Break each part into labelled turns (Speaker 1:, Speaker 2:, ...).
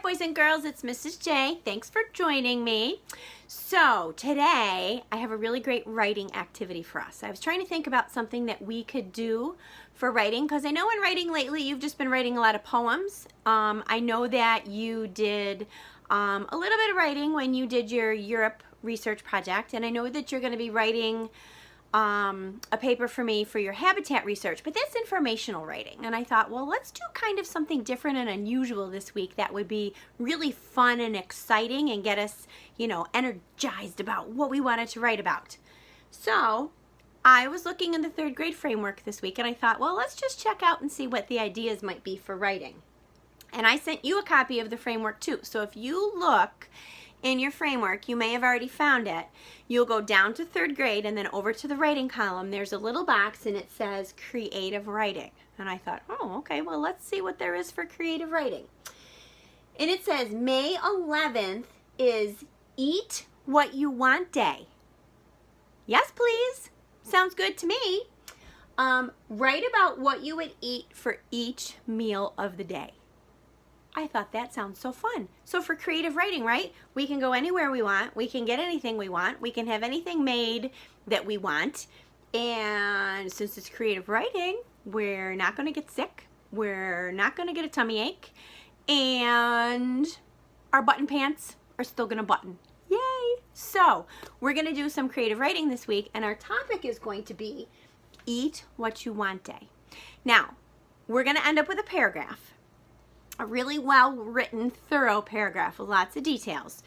Speaker 1: boys and girls, it's Mrs. J. Thanks for joining me. So today I have a really great writing activity for us. I was trying to think about something that we could do for writing, because I know in writing lately you've just been writing a lot of poems. I know that you did a little bit of writing when you did your Europe research project, and I know that you're going to be writing a paper for me for your habitat research, but that's informational writing. And I thought, well, let's do kind of something different and unusual this week that would be really fun and exciting and get us, energized about what we wanted to write about. So I was looking in the 3rd grade framework this week, and I thought, well, let's just check out and see what the ideas might be for writing. And I sent you a copy of the framework too. So if you look in your framework, you may have already found it. You'll go down to 3rd grade and then over to the writing column. There's a little box and it says creative writing. And I thought, oh, okay, well, let's see what there is for creative writing. And it says May 11th is Eat What You Want Day. Yes, please. Sounds good to me. Write about what you would eat for each meal of the day. I thought that sounds so fun. So for creative writing, right? We can go anywhere we want. We can get anything we want. We can have anything made that we want. And since it's creative writing, we're not going to get sick. We're not going to get a tummy ache. And our button pants are still going to button. Yay! So we're going to do some creative writing this week, and our topic is going to be Eat What You Want Day. Now, we're going to end up with a paragraph. A really well-written, thorough paragraph with lots of details.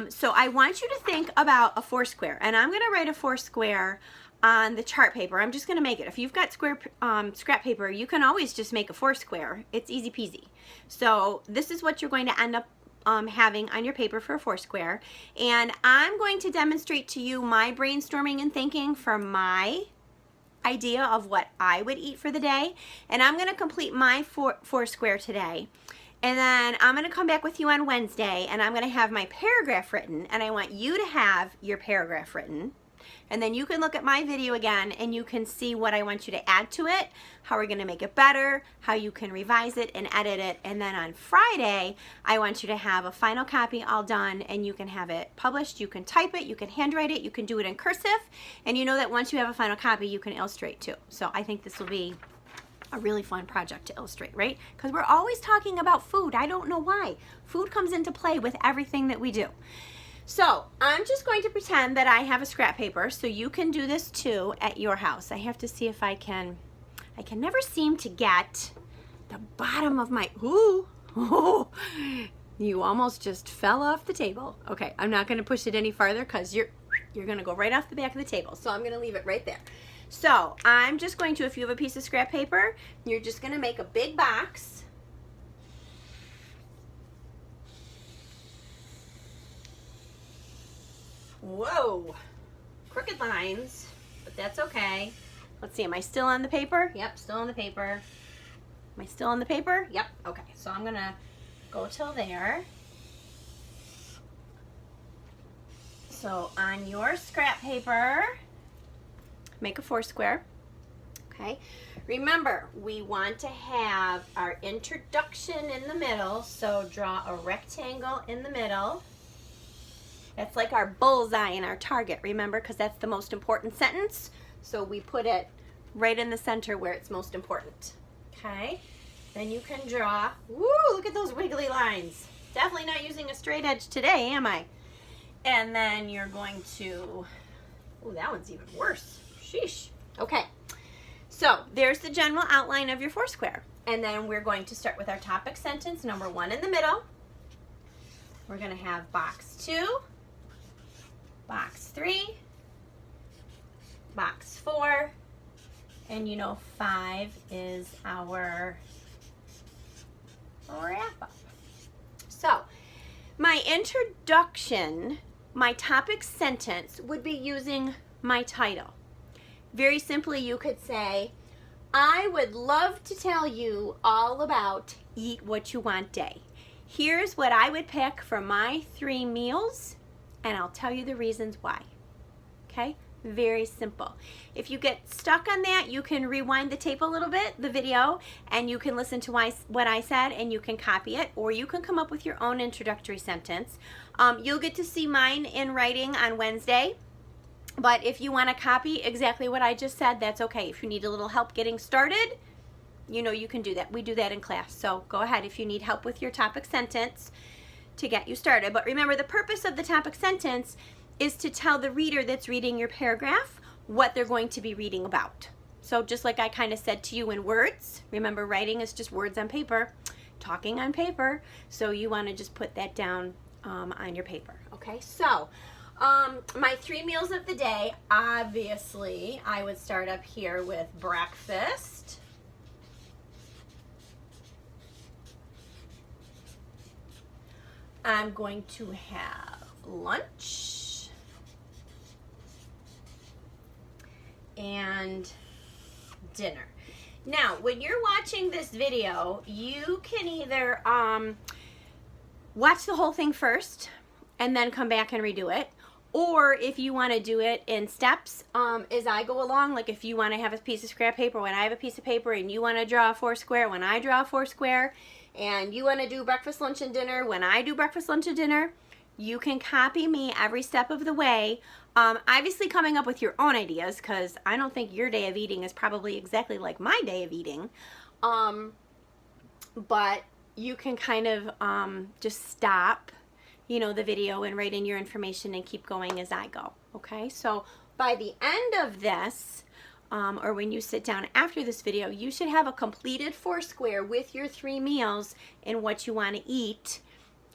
Speaker 1: So I want you to think about a foursquare, and I'm going to write a foursquare on the chart paper. I'm just going to make it. If you've got scrap paper, you can always just make a foursquare. It's easy peasy. So this is what you're going to end up having on your paper for a foursquare, and I'm going to demonstrate to you my brainstorming and thinking for my idea of what I would eat for the day, and I'm going to complete my foursquare today, and then I'm going to come back with you on Wednesday, and I'm going to have my paragraph written, and I want you to have your paragraph written, and then you can look at my video again and you can see what I want you to add to it, how we're going to make it better, how you can revise it and edit it, and then on Friday I want you to have a final copy all done, and you can have it published, you can type it, you can handwrite it, you can do it in cursive, and you know that once you have a final copy you can illustrate too. So I think this will be a really fun project to illustrate, right? Because we're always talking about food. I don't know why. Food comes into play with everything that we do. So I'm just going to pretend that I have a scrap paper, so you can do this too at your house. I have to see if I can never seem to get the bottom of my, oh, you almost just fell off the table. Okay, I'm not going to push it any farther because you're going to go right off the back of the table. So I'm going to leave it right there. So I'm just going to, if you have a piece of scrap paper, you're just going to make a big box. Whoa, crooked lines, but that's okay. Let's see, am I still on the paper? Yep, still on the paper. Am I still on the paper? Yep, okay. So I'm gonna go till there. So on your scrap paper, make a foursquare, okay? Remember, we want to have our introduction in the middle, so draw a rectangle in the middle. That's like our bullseye and our target, remember, because that's the most important sentence. So we put it right in the center where it's most important. Okay, then you can draw, woo, look at those wiggly lines. Definitely not using a straight edge today, am I? And then you're going to, oh, that one's even worse. Sheesh. Okay, so there's the general outline of your foursquare. And then we're going to start with our topic sentence, number 1 in the middle. We're going to have box 2. Box 3, box 4, and 5 is our wrap up. So my introduction, my topic sentence would be using my title. Very simply, you could say, I would love to tell you all about Eat What You Want Day. Here's what I would pick for my 3 meals, and I'll tell you the reasons why. Okay? Very simple. If you get stuck on that, you can rewind the tape a little bit, the video, and you can listen to what I said and you can copy it, or you can come up with your own introductory sentence. You'll get to see mine in writing on Wednesday, but if you want to copy exactly what I just said, that's okay. If you need a little help getting started, you know you can do that. We do that in class, so go ahead if you need help with your topic sentence to get you started. But remember, the purpose of the topic sentence is to tell the reader that's reading your paragraph what they're going to be reading about. So just like I kind of said to you in words, remember writing is just words on paper, talking on paper, so you want to just put that down on your paper. Okay, so my 3 meals of the day, obviously I would start up here with breakfast. I'm going to have lunch and dinner. Now, when you're watching this video, you can either watch the whole thing first and then come back and redo it, or if you want to do it in steps as I go along, like if you want to have a piece of scrap paper when I have a piece of paper, and you want to draw a 4 square when I draw a 4 square, and you want to do breakfast, lunch, and dinner when I do breakfast, lunch, and dinner, you can copy me every step of the way. Obviously coming up with your own ideas, because I don't think your day of eating is probably exactly like my day of eating. But you can kind of just stop, you know, the video and write in your information and keep going as I go. Okay, so by the end of this, or when you sit down after this video, you should have a completed 4 square with your 3 meals and what you want to eat.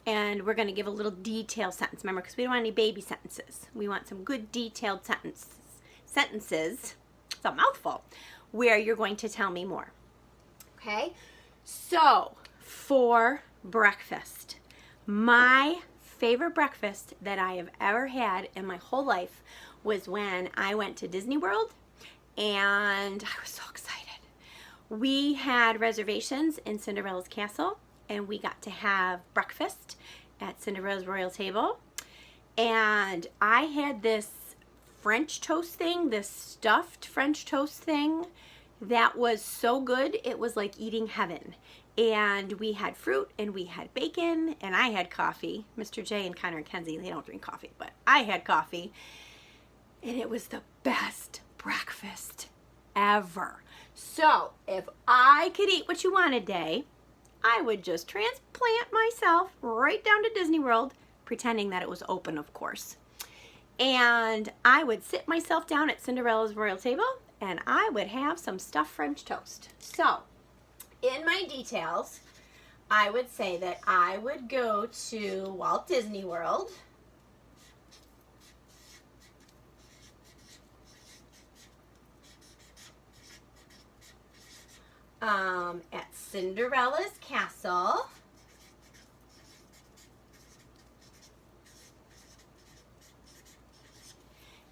Speaker 1: And we're going to give a little detailed sentence, remember, because we don't want any baby sentences. We want some good detailed sentences, it's a mouthful, where you're going to tell me more. Okay, so for breakfast, my favorite breakfast that I have ever had in my whole life was when I went to Disney World, and I was so excited. We had reservations in Cinderella's castle, and we got to have breakfast at Cinderella's royal table. And I had this French toast thing, this stuffed French toast thing that was so good. It was like eating heaven. And we had fruit and we had bacon and I had coffee. Mr. J and Connor and Kenzie, they don't drink coffee, but I had coffee. And it was the best breakfast ever. So if I could eat what you want today, I would just transplant myself right down to Disney World, pretending that it was open, of course. And I would sit myself down at Cinderella's royal table, and I would have some stuffed French toast. So, in my details, I would say that I would go to Walt Disney World. At Cinderella's castle.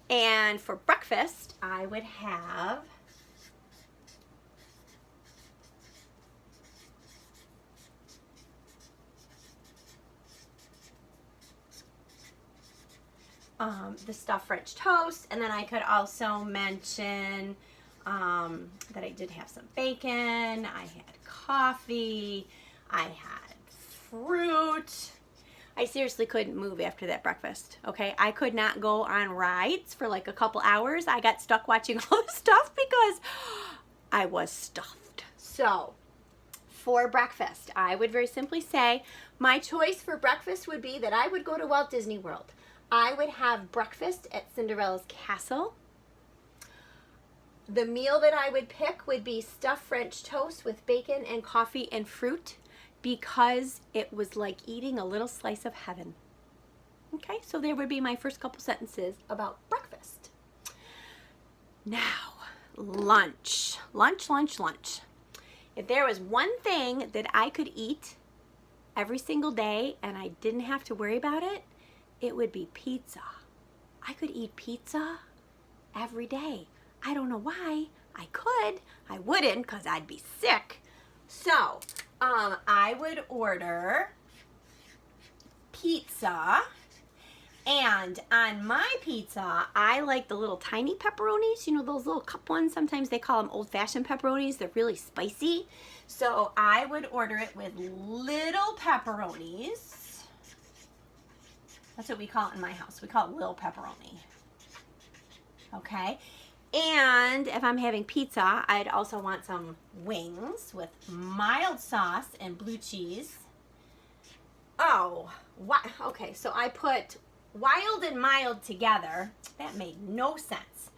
Speaker 1: And for breakfast, I would have the stuffed French toast, and then I could also mention that I did have some bacon, I had coffee, I had fruit. I seriously couldn't move after that breakfast, okay? I could not go on rides for like a couple hours. I got stuck watching all the stuff because I was stuffed. So, for breakfast, I would very simply say my choice for breakfast would be that I would go to Walt Disney World. I would have breakfast at Cinderella's castle. The meal that I would pick would be stuffed French toast with bacon and coffee and fruit, because it was like eating a little slice of heaven. Okay, so there would be my first couple sentences about breakfast. Now, lunch. Lunch, lunch, lunch. If there was one thing that I could eat every single day and I didn't have to worry about it, it would be pizza. I could eat pizza every day. I don't know why. I could. I wouldn't, because I'd be sick. So, I would order pizza, And on my pizza, I like the little tiny pepperonis. You know, those little cup ones? Sometimes they call them old-fashioned pepperonis. They're really spicy. So I would order it with little pepperonis. That's what we call it in my house. We call it little pepperoni. Okay. And if I'm having pizza, I'd also want some wings with mild sauce and blue cheese. Oh, okay. So I put wild and mild together. That made no sense.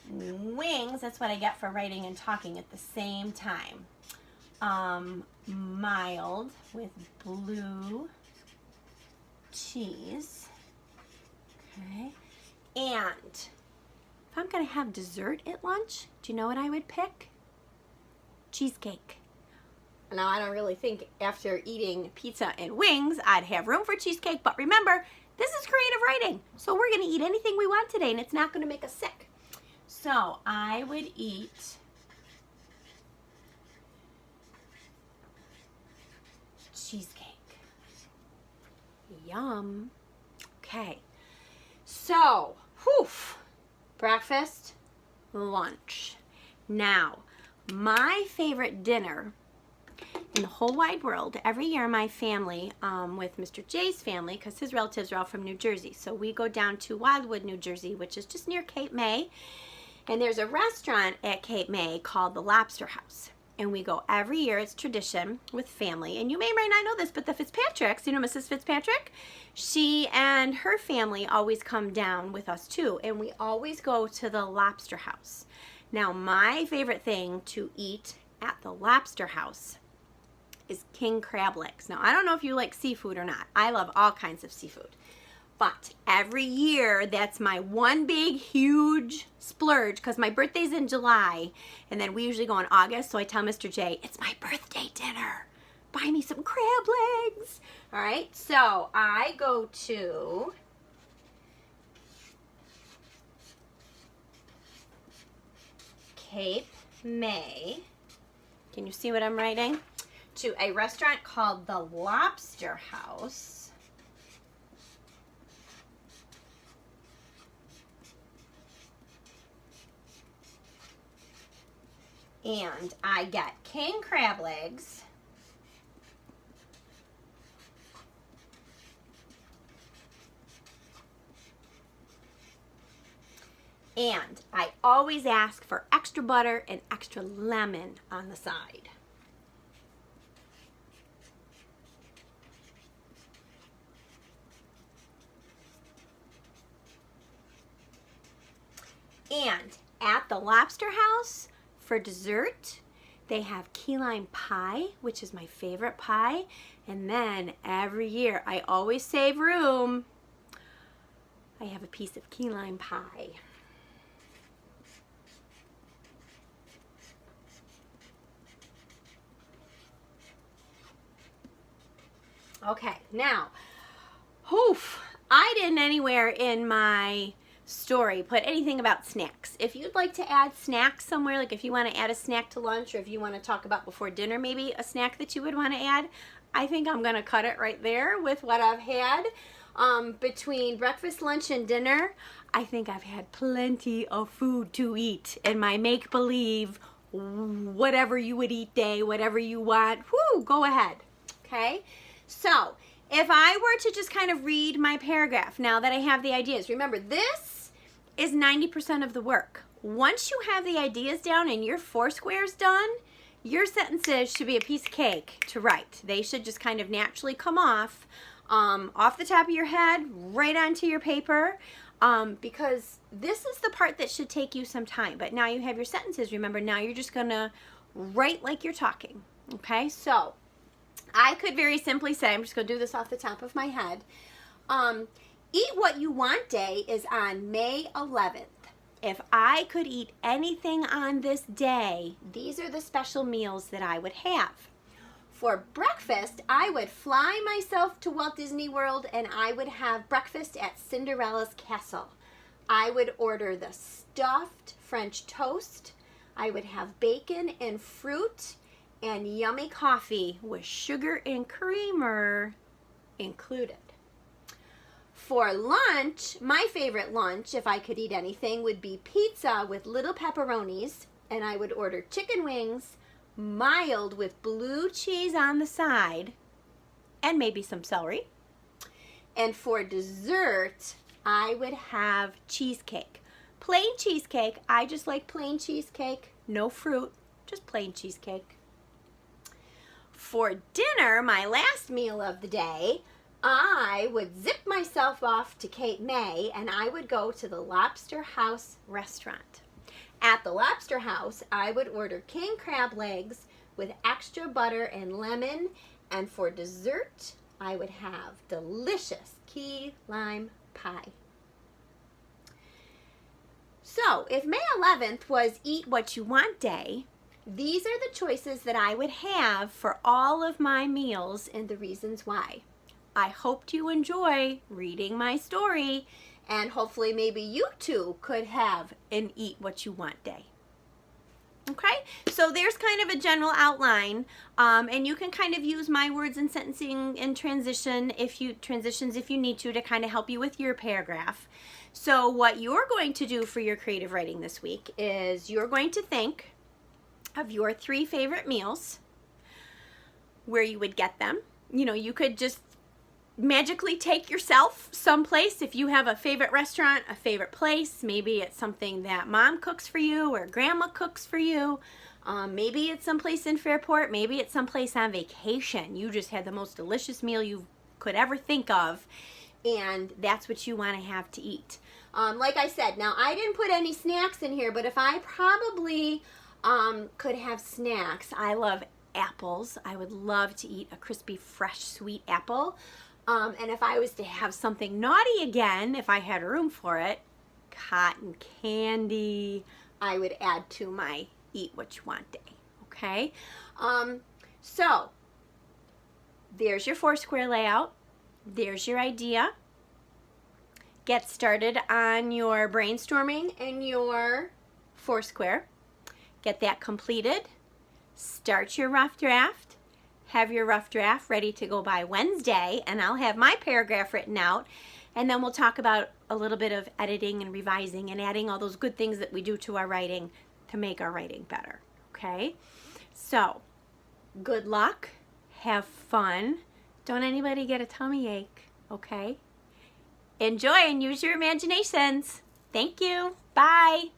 Speaker 1: Wings, that's what I get for writing and talking at the same time. Mild with blue cheese. Okay. And if I'm going to have dessert at lunch, do you know what I would pick? Cheesecake. Now, I don't really think after eating pizza and wings, I'd have room for cheesecake. But remember, this is creative writing. So we're going to eat anything we want today, and it's not going to make us sick. So I would eat cheesecake. Yum. Okay. So, breakfast, lunch. Now, my favorite dinner in the whole wide world, every year my family, with Mr. J's family, because his relatives are all from New Jersey, so we go down to Wildwood, New Jersey, which is just near Cape May, and there's a restaurant at Cape May called the Lobster House, and we go every year. It's tradition with family, and you may or may not know this, but the Fitzpatricks, you know Mrs. Fitzpatrick, she and her family always come down with us too, and we always go to the Lobster House. Now, my favorite thing to eat at the Lobster House is king crab legs. Now, I don't know if you like seafood or not. I love all kinds of seafood. But every year, that's my one big, huge splurge, because my birthday's in July, and then we usually go in August, so I tell Mr. J, it's my birthday dinner. Buy me some crab legs. All right, so I go to Cape May. Can you see what I'm writing? To a restaurant called the Lobster House. And I get king crab legs. And I always ask for extra butter and extra lemon on the side. And at the Lobster House, for dessert, they have key lime pie, which is my favorite pie. And then every year, I always save room. I have a piece of key lime pie. Okay, now, I didn't anywhere in my story put anything about snacks. If you'd like to add snacks somewhere, like if you want to add a snack to lunch, or if you want to talk about before dinner maybe a snack that you would want to add, I think I'm going to cut it right there with what I've had. Between breakfast, lunch, and dinner, I think I've had plenty of food to eat in my make-believe, whatever you would eat day, whatever you want. Go ahead. Okay? So, if I were to just kind of read my paragraph now that I have the ideas, remember this is 90% of the work. Once you have the ideas down and your 4 squares done, your sentences should be a piece of cake to write. They should just kind of naturally come off the top of your head, right onto your paper, because this is the part that should take you some time. But now you have your sentences. Remember, now you're just going to write like you're talking. Okay, so I could very simply say, I'm just going to do this off the top of my head, Eat What You Want Day is on May 11th. If I could eat anything on this day, these are the special meals that I would have. For breakfast, I would fly myself to Walt Disney World and I would have breakfast at Cinderella's Castle. I would order the stuffed French toast. I would have bacon and fruit and yummy coffee with sugar and creamer included. For lunch, my favorite lunch, if I could eat anything, would be pizza with little pepperonis, and I would order chicken wings, mild with blue cheese on the side, and maybe some celery. And for dessert, I would have cheesecake. Plain cheesecake. I just like plain cheesecake. No fruit, just plain cheesecake. For dinner, my last meal of the day, I would zip myself off to Cape May and I would go to the Lobster House restaurant. At the Lobster House, I would order king crab legs with extra butter and lemon, and for dessert, I would have delicious key lime pie. So, if May 11th was Eat What You Want Day, these are the choices that I would have for all of my meals and the reasons why. I hoped you enjoy reading my story, and hopefully maybe you too could have an Eat What You Want Day. Okay, so there's kind of a general outline, and you can kind of use my words and sentencing and transitions if you need to kind of help you with your paragraph. So what you're going to do for your creative writing this week is you're going to think of your 3 favorite meals, where you would get them. You know, you could just magically take yourself someplace. If you have a favorite restaurant, a favorite place, maybe it's something that mom cooks for you or grandma cooks for you. Maybe it's someplace in Fairport. Maybe it's someplace on vacation. You just had the most delicious meal you could ever think of, and that's what you want to have to eat. Like I said, now I didn't put any snacks in here, but if I probably could have snacks, I love apples. I would love to eat a crispy, fresh, sweet apple. And if I was to have something naughty again, if I had room for it, cotton candy, I would add to my Eat What You Want Day, okay? So, there's your 4-square layout. There's your idea. Get started on your brainstorming and your 4-square. Get that completed. Start your rough draft. Have your rough draft ready to go by Wednesday, and I'll have my paragraph written out, and then we'll talk about a little bit of editing and revising and adding all those good things that we do to our writing to make our writing better, okay? So, good luck, have fun, don't anybody get a tummy ache, okay? Enjoy and use your imaginations. Thank you. Bye.